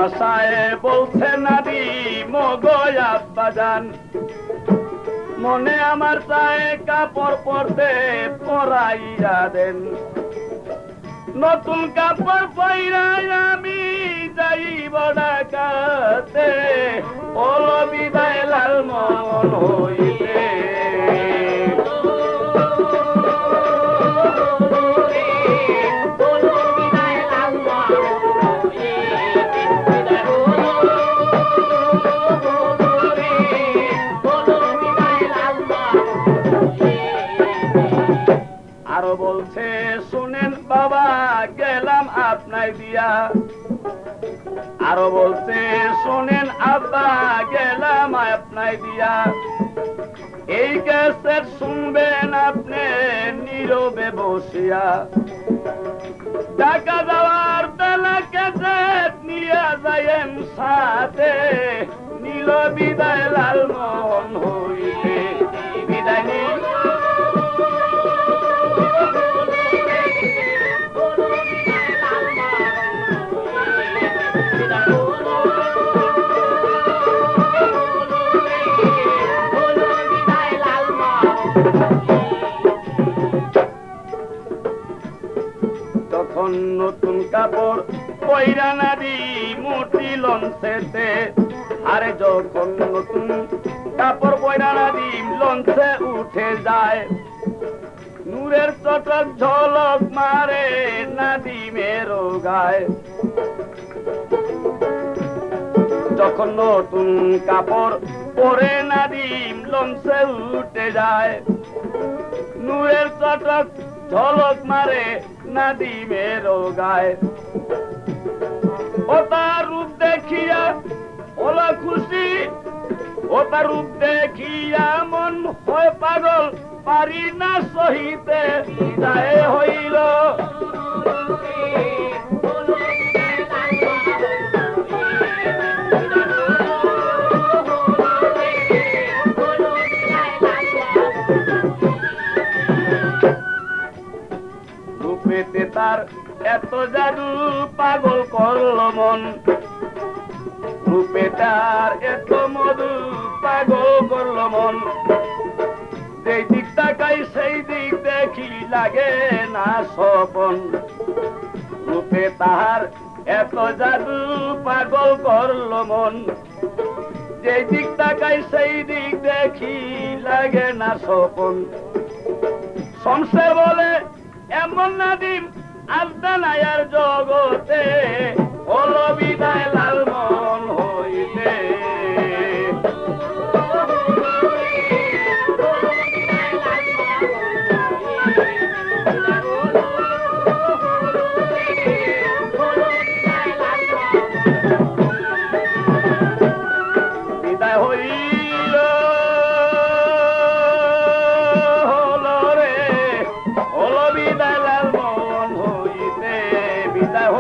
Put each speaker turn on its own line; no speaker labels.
ভাষায় বলছে নারী মগয় আব্বাজান, মনে আমার চায় কাপড় পরতে পরাইয়া দেন। নতুন কাপড় পরাই আমি যাইব ঢাকাতে, ওলো বিদায় লাল মন হইতে। আরো বলছে শুনেন বাবা গেলাম আপনার দিয়া, আরো বলছে শোনেন আব্বা গেলাম আপনার দিয়া। এই ক্যাসেট শুনবেন আপনি নীরবে বসিয়া, ঢাকা যাওয়ার বেলা ক্যাসেট নিয়ে যাইয়েন সাথে, নীল বিদায় লাল মন হইতে। বিদায় নি তখন নতুন কাপড় পয়রা নারী মোটি লঞ্চেতে, আরে যখন নতুন কাপড় পয়রা নারী লঞ্চে উঠে যায়, নূরের চটক ঝলক মারে নাদিমের গায়। যখন নতুন কাপড় পরে নাদিম লঞ্চে উঠে যায়, নূরের চটক ঝলক মারে নাদিমের গায়। ও তার রূপ দেখিয়া ওলা খুশি, ও তার রূপ দেখিয়া মন হয় পাগল, পারি না সহিতে বিদায় হইল। রূপেতে তার এত জাদু পাগল করল মন, রূপে তার এত মধু পাগল করল মন। যেই দিক তাকাই সেই দিক দেখি লাগে না স্বপন, রূপে তাহার এত জাদু পাগল করল মন। যেই দিক তাকাই সেই দিক দেখি লাগে না স্বপন। সংসার বলে এমন নাদিম আজদানায়ার জগতে, হলো বিদায় লাল মন হইতে। বিদায় হইল হলো রে, হলো বিদায় লাল মন হইতে। বিদায়